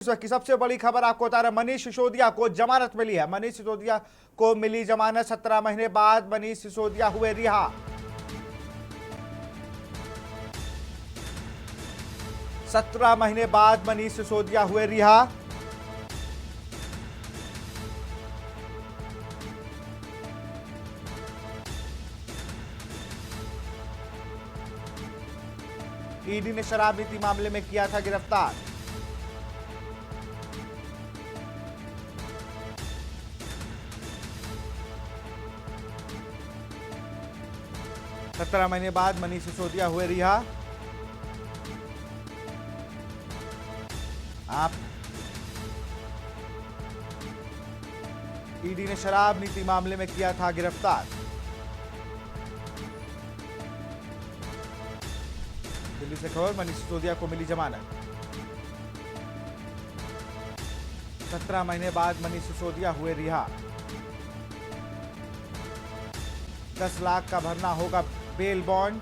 इस वक्त की सबसे बड़ी खबर आपको बता रहे, मनीष सिसोदिया को जमानत मिली है। मनीष सिसोदिया को मिली जमानत। 17 महीने बाद मनीष सिसोदिया हुए रिहा। 17 महीने बाद मनीष सिसोदिया हुए रिहा। ईडी ने शराब नीति मामले में किया था गिरफ्तार। सत्रह महीने बाद मनीष सिसोदिया हुए रिहा। आप ईडी ने शराब नीति मामले में किया था गिरफ्तार। दिल्ली से खबर, मनीष सिसोदिया को मिली जमानत। 17 महीने बाद मनीष सिसोदिया हुए रिहा। 10 लाख का भरना होगा बेल बॉन्ड।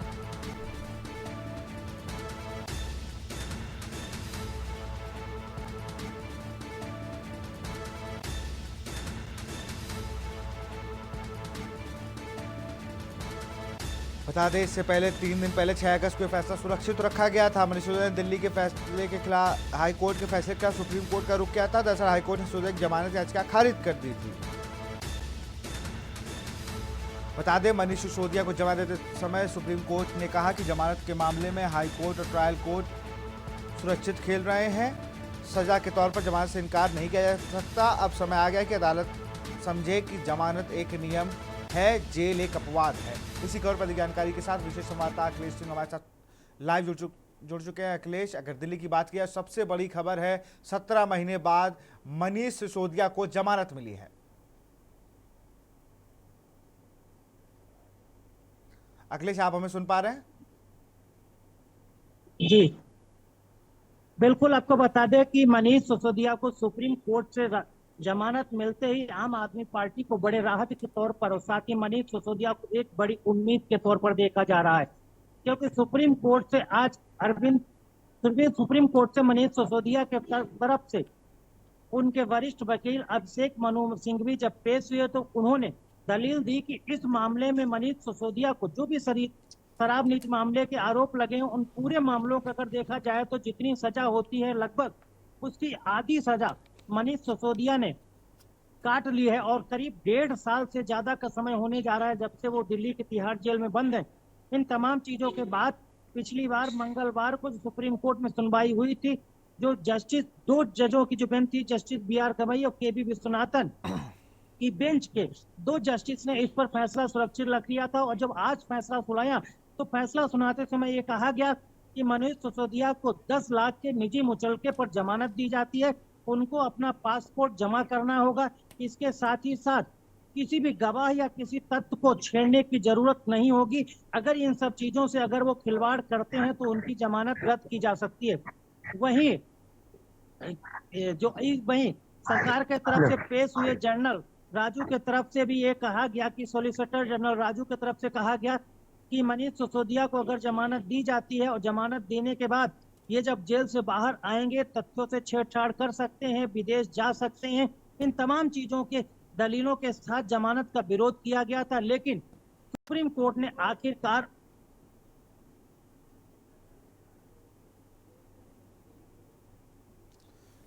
बता दें, इससे पहले 3 दिन पहले 6 अगस्त को फैसला सुरक्षित रखा गया था। मनीष सिसोदिया ने दिल्ली के फैसले के खिलाफ हाई कोर्ट के फैसले का सुप्रीम कोर्ट का रुख किया था। दरअसल हाई कोर्ट ने सिसोदिया की जमानत याचिका खारिज कर दी थी। बता दें, मनीष सिसोदिया को जमानत देते समय सुप्रीम कोर्ट ने कहा कि जमानत के मामले में हाई कोर्ट और ट्रायल कोर्ट सुरक्षित खेल रहे हैं। सजा के तौर पर जमानत से इनकार नहीं किया जा सकता। अब समय आ गया कि अदालत समझे कि जमानत एक नियम है, जेल एक अपवाद है। इसी खबर पर जानकारी के साथ विशेष संवाददाता अखिलेश सिंह हमारे साथ लाइव जुड़ चुके हैं। अखिलेश, अगर दिल्ली की बात की जाए, सबसे बड़ी खबर है 17 महीने बाद मनीष सिसोदिया को जमानत मिली है। अखिलेश, आप हमें सुन पा रहे हैं? जी बिल्कुल, आपको बता दें कि मनीष सिसोदिया को सुप्रीम कोर्ट से जमानत मिलते ही आम आदमी पार्टी को बड़े राहत के तौर पर और साथ ही मनीष सिसोदिया को एक बड़ी उम्मीद के तौर पर देखा जा रहा है, क्योंकि सुप्रीम कोर्ट से मनीष सिसोदिया के तरफ से उनके वरिष्ठ वकील अभिषेक मनु सिंघवी जब पेश हुए तो उन्होंने दलील दी कि इस मामले में मनीष सिसोदिया को जो भी शराब नीति मामले के आरोप लगे हैं, उन पूरे मामलों का अगर देखा जाए तो जितनी सजा होती है लगभग उसकी आधी सजा मनीष सिसोदिया ने काट ली है और करीब 1.5 साल से ज्यादा का समय होने जा रहा है जब से वो दिल्ली के तिहाड़ जेल में बंद है। इन तमाम चीजों के बाद पिछली बार मंगलवार को सुप्रीम कोर्ट में सुनवाई हुई थी, जो जस्टिस 2 जजों की जो बेंच थी, जस्टिस BR गवई और KB विश्वनाथन की बेंच के 2 जस्टिस ने इस पर फैसला सुरक्षित रख लिया था। और जब आज फैसला सुनाया तो फैसला सुनाते समय ये कहा गया कि मनीष सिसोदिया को 10 लाख के निजी मुचलके पर जमानत दी जाती है। उनको अपना पासपोर्ट जमा करना होगा। इसके साथ ही साथ किसी भी गवाह या किसी तथ्य को छेड़ने की जरूरत नहीं होगी। अगर इन सब चीजों से अगर वो खिलवाड़ करते हैं तो उनकी जमानत रद्द की जा सकती है। वहीं सरकार के तरफ से पेश हुए जनरल राजू के तरफ से भी ये कहा गया कि सॉलिसिटर जनरल राजू के तरफ से कहा गया कि मनीष सिसोदिया को अगर जमानत दी जाती है और जमानत देने के बाद ये जब जेल से बाहर आएंगे तथ्यों से छेड़छाड़ कर सकते हैं, विदेश जा सकते हैं। इन तमाम चीजों के दलीलों के साथ जमानत का विरोध किया गया था, लेकिन सुप्रीम कोर्ट ने आखिरकार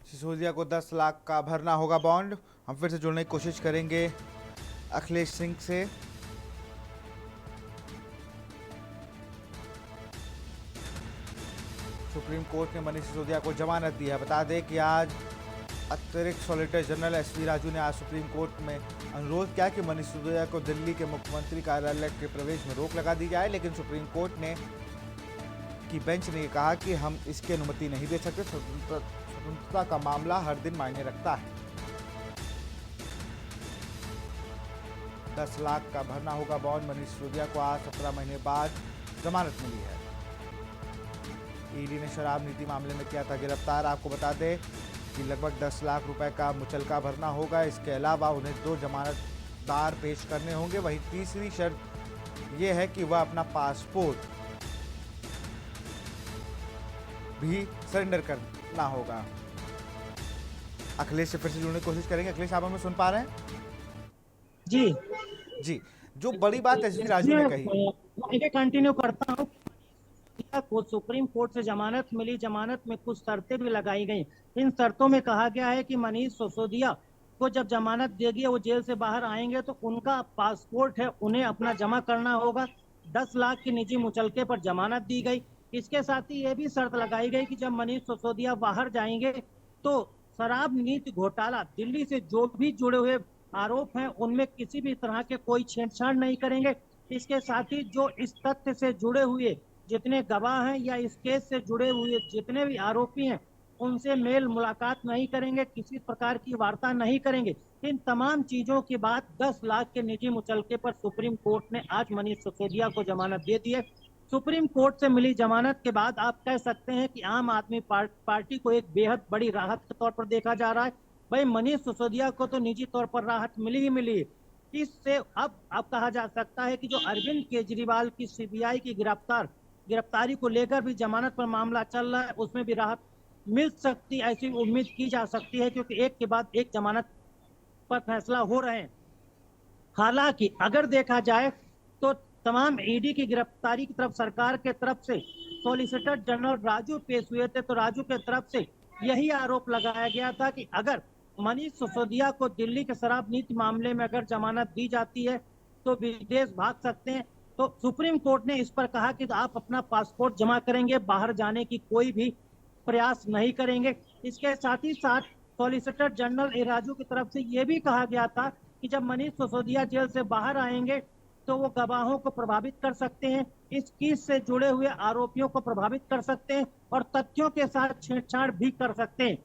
सिसोदिया को 10 लाख का भरना होगा बॉन्ड। हम फिर से जुड़ने की कोशिश करेंगे अखिलेश सिंह से। सुप्रीम कोर्ट ने मनीष सिसोदिया को जमानत दी है। बता दें कि आज अतिरिक्त सॉलिसिटर जनरल SV राजू ने आज सुप्रीम कोर्ट में अनुरोध किया कि मनीष सिसोदिया को दिल्ली के मुख्यमंत्री कार्यालय के प्रवेश में रोक लगा दी जाए, लेकिन सुप्रीम कोर्ट ने की बेंच ने कहा कि हम इसकी अनुमति नहीं दे सकते। स्वतंत्रता का मामला हर दिन मायने रखता है। 10 लाख का भरना होगा बॉन्ड। मनीष सिसोदिया को आज 17 महीने बाद जमानत मिली है। ईडी ने शराब नीति मामले में किया था गिरफ्तार। आपको बता दें कि लगभग 10 लाख रुपए का मुचलका भरना होगा। इसके अलावा उन्हें 2 जमानतदार पेश करने होंगे। वहीं तीसरी शर्त यह है कि वह अपना पासपोर्ट भी सरेंडर करना होगा। अखिलेश से फिर से जुड़ने की कोशिश करेंगे। अखिलेश, आप हमें सुन पा रहे हैं? जी जी, जो बड़ी बात तेजस्वी राजू ने कही। मैं कंटिन्यू करता हूँ। को सुप्रीम कोर्ट से जमानत मिली, जमानत में कुछ शर्तें भी लगाई गई। इन शर्तों में कहा गया है कि मनीष सिसोदिया को जब जमानत देगी, वो जेल से बाहर आएंगे तो उनका पासपोर्ट है उन्हें अपना जमा करना होगा। 10 लाख की निजी मुचलके पर जमानत दी गई। इसके साथ ही ये भी शर्त लगाई गई कि जब मनीष सिसोदिया बाहर जाएंगे तो शराब नीति घोटाला दिल्ली से जो भी जुड़े हुए आरोप हैं उनमें किसी भी तरह के कोई छेड़छाड़ नहीं करेंगे। इसके साथ ही जो इस तथ्य से जुड़े हुए जितने गवाह हैं या इस केस से जुड़े हुए जितने भी आरोपी हैं उनसे मेल मुलाकात नहीं करेंगे, किसी प्रकार की वार्ता नहीं करेंगे। इन तमाम चीजों के बाद 10 लाख के निजी मुचलके पर सुप्रीम कोर्ट ने आज मनीष सिसोदिया को जमानत दे दी है। सुप्रीम कोर्ट से मिली जमानत के बाद आप कह सकते हैं कि आम आदमी पार्टी को एक बेहद बड़ी राहत के तौर पर देखा जा रहा है। भाई, मनीष सिसोदिया को तो निजी तौर पर राहत मिली ही मिली है। इससे अब कहा जा सकता है कि जो अरविंद केजरीवाल की सीबीआई की गिरफ्तारी को लेकर भी जमानत पर मामला चल रहा है, उसमें भी राहत मिल सकती, ऐसी उम्मीद की जा सकती है, क्योंकि एक के बाद एक जमानत पर फैसला हो रहे हैं। हालांकि अगर देखा जाए तो तमाम ईडी की गिरफ्तारी की तरफ सरकार के तरफ से सॉलिसिटर जनरल राजू पेश हुए थे, तो राजू के तरफ से यही आरोप लगाया गया था कि अगर मनीष सिसोदिया को दिल्ली के शराब नीति मामले में अगर जमानत दी जाती है तो विदेश भाग सकते हैं। तो सुप्रीम कोर्ट ने इस पर कहा कि आप अपना पासपोर्ट जमा करेंगे, बाहर जाने की कोई भी प्रयास नहीं करेंगे। इसके साथ ही साथ सॉलिसिटर जनरल राजू की तरफ से यह भी कहा गया था कि जब मनीष सिसोदिया जेल से बाहर आएंगे तो वो गवाहों को प्रभावित कर सकते हैं, इस केस से जुड़े हुए आरोपियों को प्रभावित कर सकते हैं और तथ्यों के साथ छेड़छाड़ भी कर सकते हैं।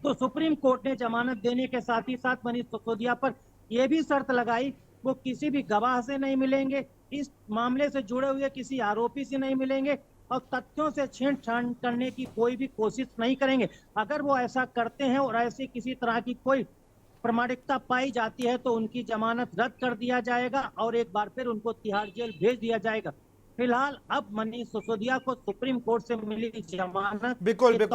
तो सुप्रीम कोर्ट ने जमानत देने के साथ ही साथ मनीष सिसोदिया पर यह भी शर्त लगाई वो किसी भी गवाह से नहीं मिलेंगे, इस मामले से जुड़े हुए किसी आरोपी से नहीं मिलेंगे और तथ्यों से छेड़छाड़ करने की कोई भी कोशिश नहीं करेंगे। अगर वो ऐसा करते हैं और ऐसी किसी तरह की कोई प्रामाणिकता पाई जाती है तो उनकी जमानत रद्द कर दिया जाएगा और एक बार फिर उनको तिहाड़ जेल भेज दिया जाएगा। फिलहाल अब मनीष सिसोदिया को सुप्रीम कोर्ट से मिली जमानत बिल्कुल बिल्कुल